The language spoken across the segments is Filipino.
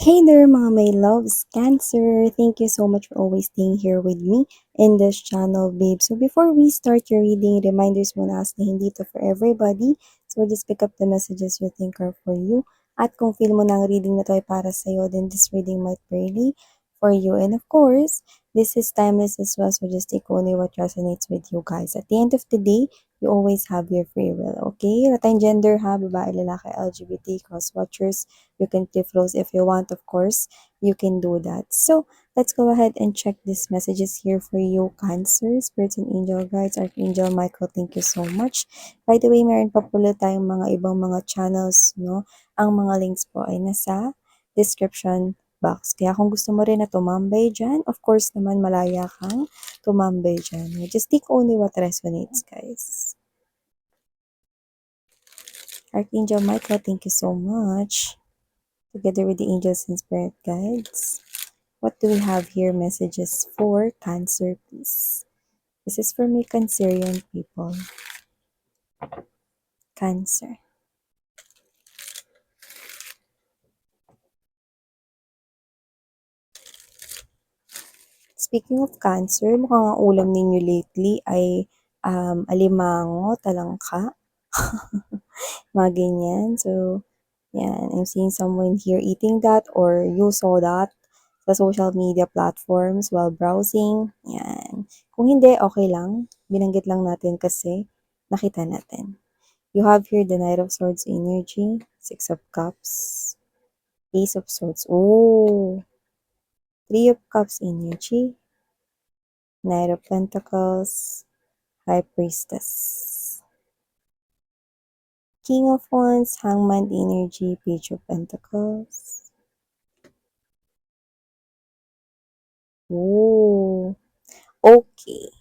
Hey there mga my loves, Cancer! Thank you so much for always staying here with me in this channel, babe. So before we start your reading, reminders muna as na hindi to for everybody. So just pick up the messages you think are for you. At kung feel mo na ang reading na to ay para sa'yo, then this reading might be really for you. And of course, this is timeless as well, so just take only what resonates with you guys. At the end of the day, you always have your free will, okay? Wala tayong gender ha, babae, lalaki, LGBT, cross-watchers. You can flip roles if you want, of course. You can do that. So, let's go ahead and check these messages here for you, Cancer, Spirits and Angel Guides, Archangel Michael, thank you so much. By the way, meron pa pala tayong mga ibang mga channels, no? Ang mga links po ay nasa description box. Kaya kung gusto mo rin na tumambay dyan, of course naman malaya kang tumambay dyan. Just take only what resonates, guys. Archangel Michael, thank you so much. Together with the angels and spirit guides. What do we have here? Messages for Cancer, please. This is for me, Cancerian people. Cancer. Speaking of Cancer, mukhang ang ulam ninyo lately ay alimango, talangka, mga ganyan. So, yan. I'm seeing someone here eating that or you saw that sa social media platforms while browsing. Yan. Kung hindi, okay lang. Binanggit lang natin kasi nakita natin. You have here the Knight of Swords energy, Six of Cups, Ace of Swords. Oh, Three of Cups energy, Knight of Pentacles, High Priestess. King of Wands, Hangman energy, Page of Pentacles. Oh, okay.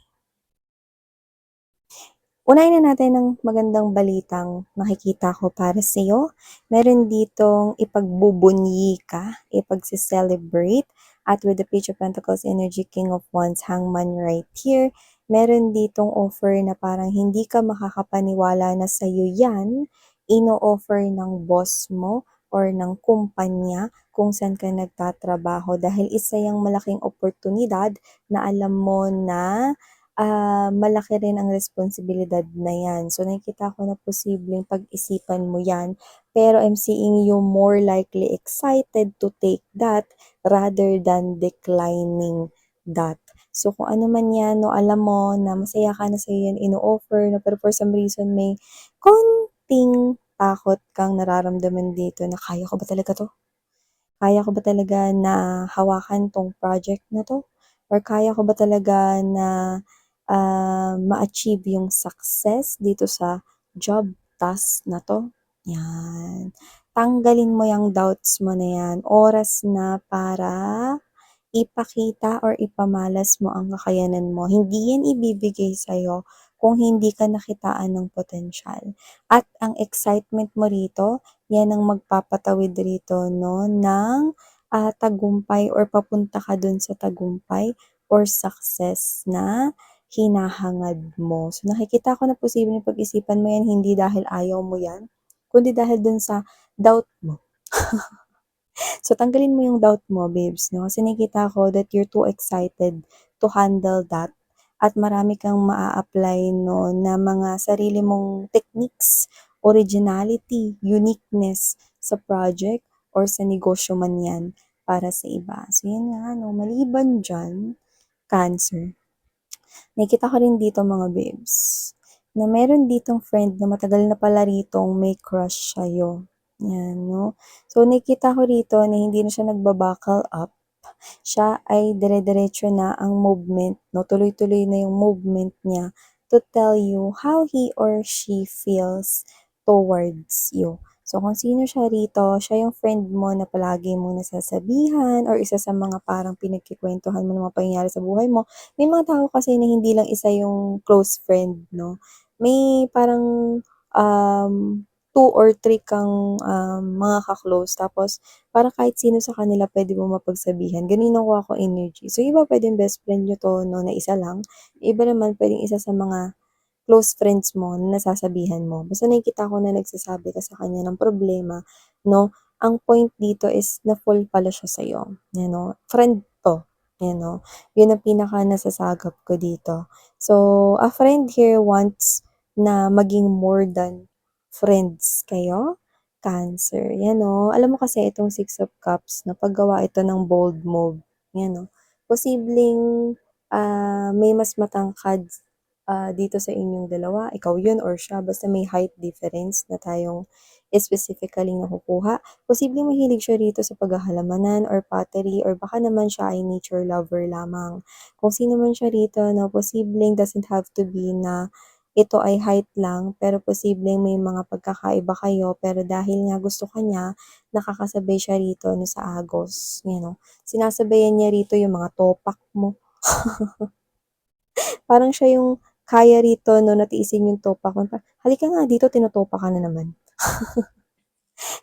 Unahin na natin ng magandang balitang nakikita ko para sa iyo. Meron ditong ipagbubunyi ka, ipagse-celebrate. At with the Page of Pentacles energy, King of Wands, Hangman right here, meron ditong offer na parang hindi ka makakapaniwala na sa iyo yan, ino-offer ng boss mo or ng kumpanya kung saan ka nagtatrabaho dahil isa yung malaking oportunidad na alam mo na malaki rin ang responsibilidad na yan. So, nakikita ko na posibleng pag-isipan mo yan. Pero I'm seeing you more likely excited to take that rather than declining that. So, kung ano man yan, no, alam mo na masaya ka na sa'yo yan ino-offer, no, pero for some reason may konting takot kang nararamdaman dito na kaya ko ba talaga to? Kaya ko ba talaga na hawakan tong project na to? Or kaya ko ba talaga na ma-achieve yung success dito sa job task na to? Yan. Tanggalin mo yung doubts mo na yan. Oras na para ipakita or ipamalas mo ang kakayanan mo. Hindi yan ibibigay sa'yo kung hindi ka nakitaan ng potensyal. At ang excitement mo rito, yan ang magpapatawid rito, no, ng tagumpay or papunta ka dun sa tagumpay or success na hinahangad mo. So, nakikita ko na posibleng pag-isipan mo yan, hindi dahil ayaw mo yan, kundi dahil dun sa doubt mo. So, tanggalin mo yung doubt mo, babes, no? Kasi nakikita ko that you're too excited to handle that at marami kang maa-apply, no, na mga sarili mong techniques, originality, uniqueness sa project or sa negosyo man yan para sa iba. So, yan nga, no, maliban dyan, Cancer. Nakita ko rin dito mga babes, na meron ditong friend na matagal na pala ritong may crush sa'yo. Yan, no? So, nakita ko rito na hindi na siya nagba-buckle up. Siya ay dire-diretso na ang movement, no? Tuloy-tuloy na yung movement niya to tell you how he or she feels towards you. So, kung sino siya rito, siya yung friend mo na palagi mong nasasabihan or isa sa mga parang pinagkikwentuhan mo ng mga pangyayari sa buhay mo. May mga tao kasi na hindi lang isa yung close friend, no? May parang um, 2 or 3 kang mga ka-close. Tapos, parang kahit sino sa kanila pwede mo mapagsabihan. Ganun nakuha ko energy. So, iba pwedeng best friend nyo to, no, na isa lang. Iba naman pwedeng isa sa mga close friends mo na nasasabihan mo. Basta nakikita ko na nagsasabi ka sa kanya ng problema, no? ang point dito is na full pala siya sa'yo, you know, friend 'to, you know, yun ang pinaka nasasagap ko dito. So, a friend here wants na maging more than friends kayo, Cancer, yan 'no. Alam mo kasi itong Six of Cups na paggawa ito ng bold move, yan 'no. Posibleng, may mas matangkad, dito sa inyong dalawa, ikaw yun or siya, basta may height difference na tayong specifically nakukuha. Posibleng mahilig siya rito sa paghahalamanan or pottery or baka naman siya ay nature lover lamang. Kung sino man siya rito 'no, posibleng doesn't have to be na ito ay height lang, pero posibleng may mga pagkakaiba kayo, pero dahil nga gusto ka niya, nakakasabay siya rito 'no, sa agos, you know. Sinasabayan niya rito yung mga topak mo. Parang siya yung kaya rito 'no, na tiisin yung topak mo, "Halika nga dito, tinotopak ka na naman."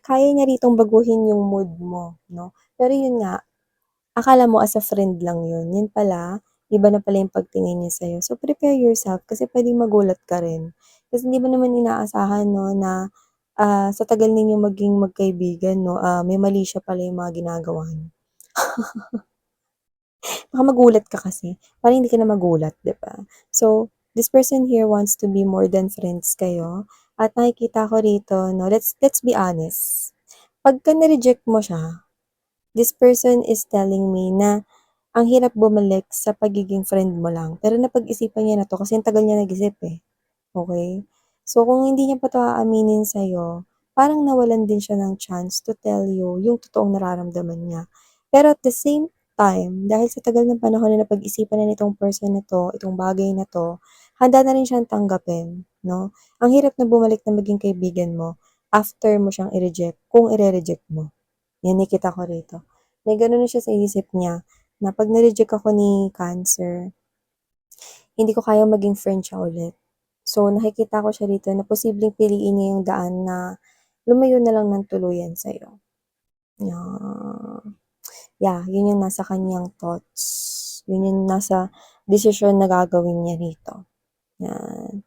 Kaya niya ritong baguhin yung mood mo 'no. Pero yun nga, akala mo as a friend lang yun, yun pala, iba na pala yung pagtingin niya sa'yo. So, prepare yourself kasi puwedeng magulat ka rin. Kasi hindi mo naman inaasahan 'no na, sa tagal ninyong maging magkaibigan 'no, may mali siya pala yung mga ginagawa niyo. Baka magulat ka kasi, para hindi ka na magulat, 'di ba? So, this person here wants to be more than friends kayo at nakikita ko rito 'no, let's be honest. Pagka ni-reject mo siya, this person is telling me na ang hirap bumalik sa pagiging friend mo lang, pero napag-isipan niya na 'to kasi ang tagal niya nag-isip, eh. Okey? So, kung hindi niya pa 'to aaminin sa'yo, parang nawalan din siya ng chance to tell you yung totoong nararamdaman niya. Pero at the same time, dahil sa tagal ng panahon na napag-isipan na nitong person na 'to, itong bagay na 'to, handa na rin siyang tanggapin, 'no? Ang hirap na bumalik na maging kaibigan mo after mo siyang i-reject, kung ire-reject mo. 'Yan nakita ko rito. May gano'n na siya sa isip niya na 'pag na-reject ako ni Cancer, hindi ko kayang maging friend siya ulit. So, nakikita ko siya rito na posibleng piliin niya yung daan na lumayo na lang ng tuluyan sa'yo. Yeah. Yeah, yun yung nasa kaniyang thoughts. Yun yung nasa desisyon na gagawin niya rito, yan.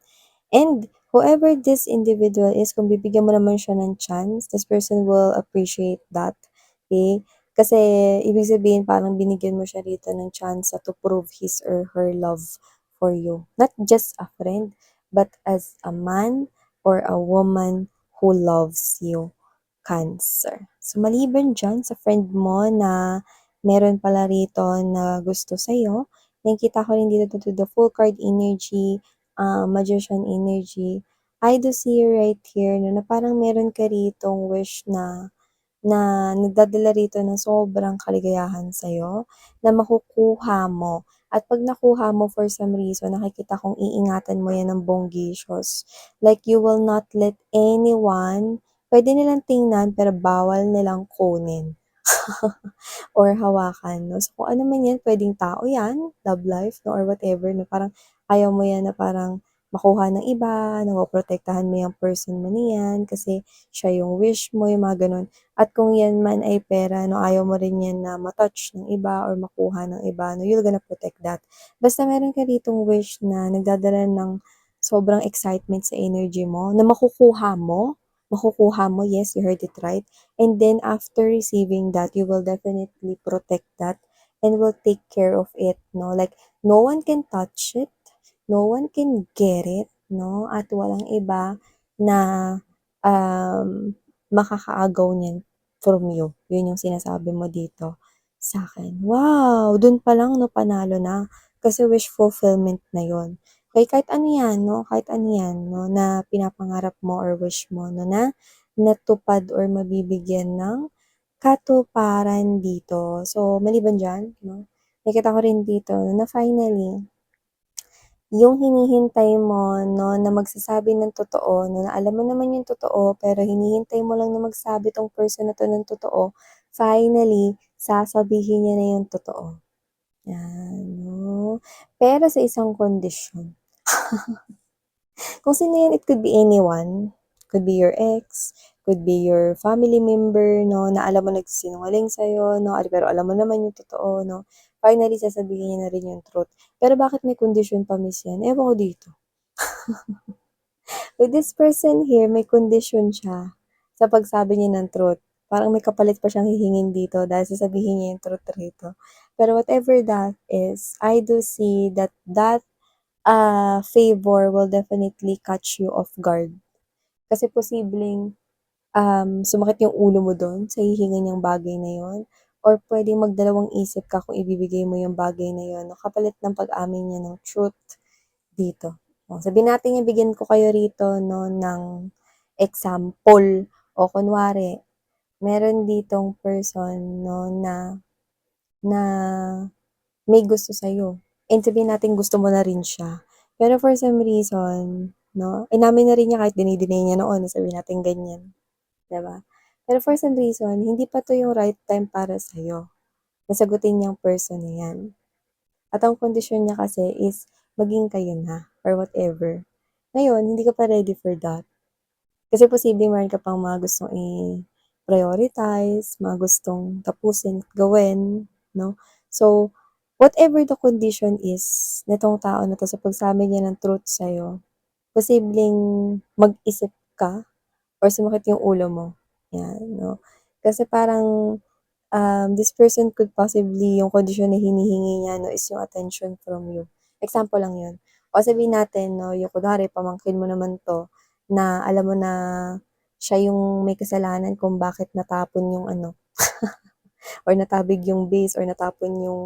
And whoever this individual is, kung bibigyan mo naman siya ng chance, this person will appreciate that, okay? Kasi ibig sabihin parang binigyan mo siya rito ng chance to prove his or her love for you. Not just a friend, but as a man or a woman who loves you, Cancer. So maliban diyan sa friend mo na meron pala rito na gusto sa'yo, nakikita ko rin dito to the full card energy, magician energy, I do see you right here 'no, na parang meron ka ritong wish na nagdadala rito ng sobrang kaligayahan sa'yo, na makukuha mo. At 'pag nakuha mo for some reason, nakikita kong iingatan mo 'yan ng bonggisyos. Like you will not let anyone, puwede nilang tingnan pero bawal nilang kunin. Or hawakan 'no. So, kung ano man 'yan, puwedeng tao 'yan, love life 'no, or whatever 'no, parang ayaw mo 'yan na parang makuha ng iba, napoprotektahan mo 'yang person mo na 'yan kasi siya yung wish mo, yung mga gano'n. At kung 'yan man ay pera 'no, ayaw mo rin 'yan na ma-touch ng iba or makuha ng iba 'no, you're gonna protect that. Basta meron ka ditong wish na nagdadala ng sobrang excitement sa energy mo na makukuha mo, yes, you heard it right. And then after receiving that, you will definitely protect that and will take care of it, no? Like, no one can touch it, no one can get it, no? At walang iba na makakaagaw niyan from you. Yun yung sinasabi mo dito sa akin. Wow! Dun pa lang, no, panalo na. Kasi wish fulfillment na yun. Kaya kahit ano yan, no? Kahit ano yan, no? Na pinapangarap mo or wish mo, no? Na natupad or mabibigyan ng katuparan dito. So, maliban diyan 'no, nakita ko rin dito na finally, yung hinihintay mo 'no, na magsasabi ng totoo 'no, na alam mo naman yung totoo, pero hinihintay mo lang na magsabi 'tong person na 'to ng totoo, finally, sasabihin niya na yung totoo, 'yan 'no. Pero sa isang kondisyon. Kung sino yan, it could be anyone. Could be your ex, could be your family member 'no, na alam mo nagsisinungaling sa'yo 'no, pero alam mo naman yung totoo 'no. Finally, sasabihin niya na rin yung truth. Pero bakit may kondisyon pa miss yan, ewan ko dito. With this person here, may kondisyon siya sa pagsabi niya ng truth. parang may kapalit pa siyang hihingin dito dahil sasabihin niya yung truth rito. Pero whatever that is, I do see that favor will definitely catch you off guard. Kasi posibleng sumakit yung ulo mo dun sa hihingin niyang bagay na yun or puwedeng magdalawang isip ka kung ibibigay mo yung bagay na yun 'no, kapalit ng pag-amin niya ng truth dito. Oh, sabihin natin bigyan ko kayo rito 'no ng example o kunwari meron ditong person 'no na na may gusto sa'yo and sabihin natin gusto mo na rin siya. Pero for some reason 'no, inamin na rin niya kahit dini-deny niya noon, sabihin natin ganyan. 'Di ba? Pero for some reason, hindi pa 'to yung right time para sa'yo, na sagutin yang person na 'yan. At ang kondisyon niya kasi is maging kayo na or whatever. Ngayon, hindi ka pa ready for that. Kasi posibleng meron ka pang mga gustong i-prioritize, mga gustong tapusin at gawin, 'no? So, whatever the condition is nitong tao na 'to sa pagsabi niya ng truth sa'yo, posibleng mag-isip ka or sumakit yung ulo mo, 'yan 'no. Kasi parang, this person could possibly yung kondisyon na hinihingi niya 'no is yung attention from you. Example lang yun. O sabihin natin 'no, yung kunwari pamangkin mo naman 'to na alam mo na siya yung may kasalanan kung bakit natapon yung ano or natabig yung vase or natapon yung,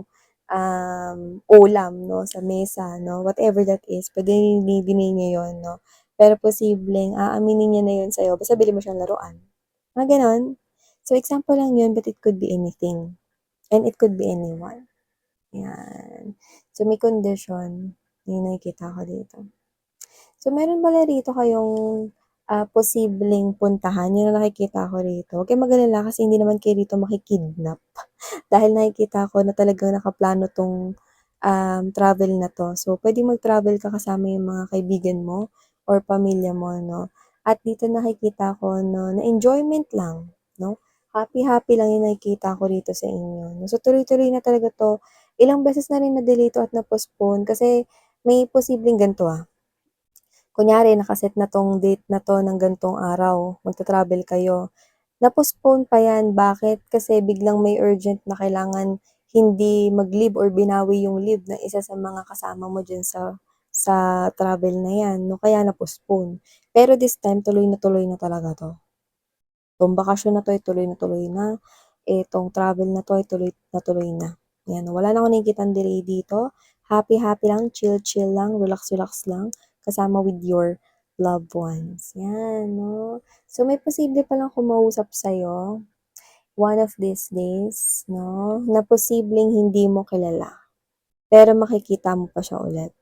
ulam 'no, sa mesa 'no, whatever that is, puwedeng dinideny niya yun 'no. Pero posibleng aaminin niya na yun sa'yo basta bilhin mo siyang laruan, mga gano'n. So, example lang yun but it could be anything and it could be anyone, 'yan. So, may condition yung nakikita ko dito. So, meron pala rito kayong, posibleng puntahan, yun ang nakikita ko rito. Huwag kayong mag-alala kasi hindi naman kayo rito maki-kidnap. Dahil nakikita ko na talagang nakaplano 'tong, travel na 'to. So, puwedeng mag-travel ka kasama yung mga kaibigan mo or pamilya mo 'no. At dito nakikita ko 'no, na enjoyment lang 'no, happy-happy lang yung nakikita ko rito sa inyo 'no. So, tuloy-tuloy na talaga 'to. Ilang beses na rin na-delay 'to at na-postpone kasi may posibleng ganito, kunyari nakaset na 'tong date na 'to ng gan'tong araw, magta-travel kayo. Na-postpone pa 'yan, bakit? Kasi biglang may urgent na kailangan hindi mag-leave or binawi yung leave ng isa sa mga kasama mo diyan sa travel na 'yan 'no, kaya na-postpone. Pero this time tuloy na talaga 'to. 'Tong bakasyon na 'to ay tuloy na tuloy na, itong travel na 'to ay tuloy na tuloy na. 'Yan, wala na akong nakikitang delay dito, happy-happy lang, chill-chill lang, relax-relax lang, kasama with your loved ones, 'yan 'no. So, may posible palang kumausap sa'yo one of these days 'no, na posibleng hindi mo kilala, pero makikita mo pa siya ulit.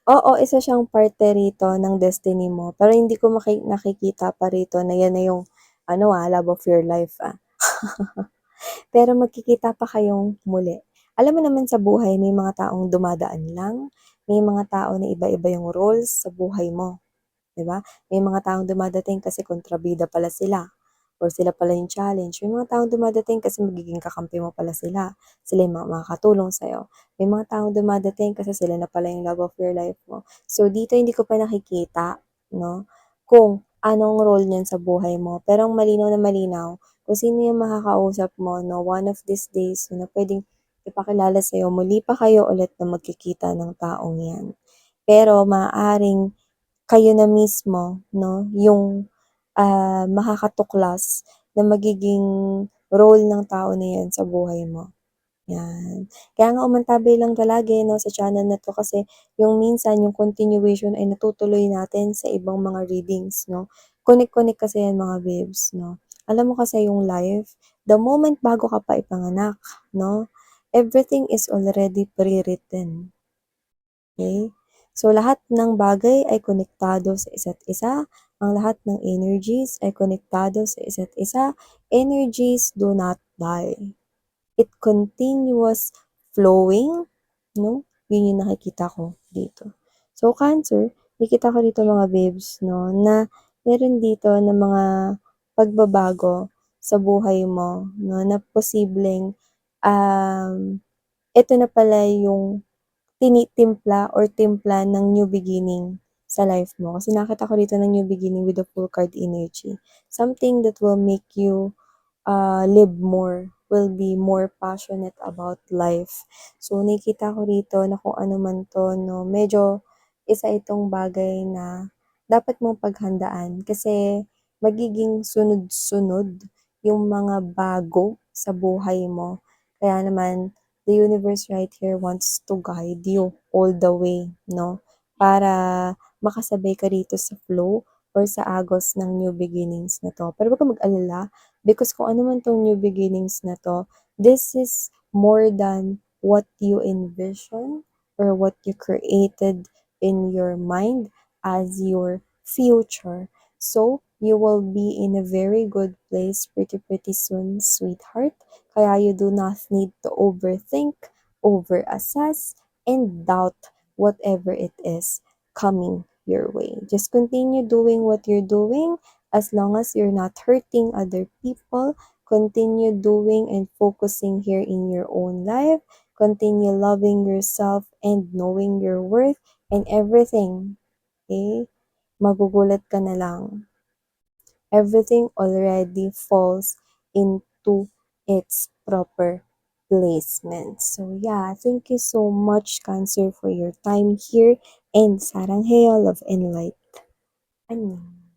Oo, isa siyang parte rito ng destiny mo, pero hindi ko nakikita pa rito na 'yan na yung ano, love of your life, Pero magkikita pa kayong muli. Alam mo naman sa buhay may mga taong dumadaan lang, may mga tao na iba-iba yung roles sa buhay mo. 'Di ba? May mga taong dumadating kasi kontrabida pala sila or sila pala yung challenge. May mga taong dumadating kasi magiging kakampi mo pala sila. Sila yung makakatulong sa'yo. May mga taong dumadating kasi sila na pala yung love of your life mo. So, dito hindi ko pa nakikita, 'no, kung anong role niyan sa buhay mo. Pero ang malinaw na malinaw kung sino yung makakausap mo 'no, one of these days na puwedeng ipakilala sa'yo, muli pa kayo ulit na magkikita ng taong 'yan. Pero maaaring kayo na mismo 'no, yung, makakatuklas na magiging role ng tao na 'yan sa buhay mo, 'yan. Kaya nga umantabay lang palagi 'no, sa channel na 'to kasi yung minsan yung continuation ay natutuloy natin sa ibang mga readings 'no. Connect-connect kasi 'yan mga babes 'no. Alam mo kasi yung life, the moment bago ka pa ipanganak 'no, everything is already pre-written. Okay. So, lahat ng bagay ay konektado sa isa't isa, ang lahat ng energies ay konektado sa isa't isa. Energies do not die. It continuous flowing, 'no? Yun yung nakikita ko dito. So, Cancer, nakikita ko dito mga babes 'no, na meron dito na mga pagbabago sa buhay mo 'no, na posibleng, eto na pala yung tinitimpla or timpla ng new beginning sa life mo. Kasi nakita ko dito ng new beginning with the Full card energy. Something that will make you live more, will be more passionate about life. So, nakikita ko rito na kung ano man 'to 'no, medyo isa itong bagay na dapat mong paghandaan kasi magiging sunod-sunod yung mga bago sa buhay mo. Kaya naman, the universe right here wants to guide you all the way 'no, para makasabay ka rito sa flow or sa agos ng new beginnings na 'to. Pero 'wag kang mag-alala because kung ano man 'tong new beginnings na 'to, this is more than what you envision or what you created in your mind as your future. So, you will be in a very good place pretty soon, sweetheart. Kaya you do not need to overthink, overassess, and doubt whatever it is coming your way. Just continue doing what you're doing as long as you're not hurting other people. Continue doing and focusing here in your own life. Continue loving yourself and knowing your worth and everything. Okay? Magugulat ka na lang. Everything already falls into its proper placement. So yeah, thank you so much, Cancer, for your time here and sarang heyo, love and light. Annyeong.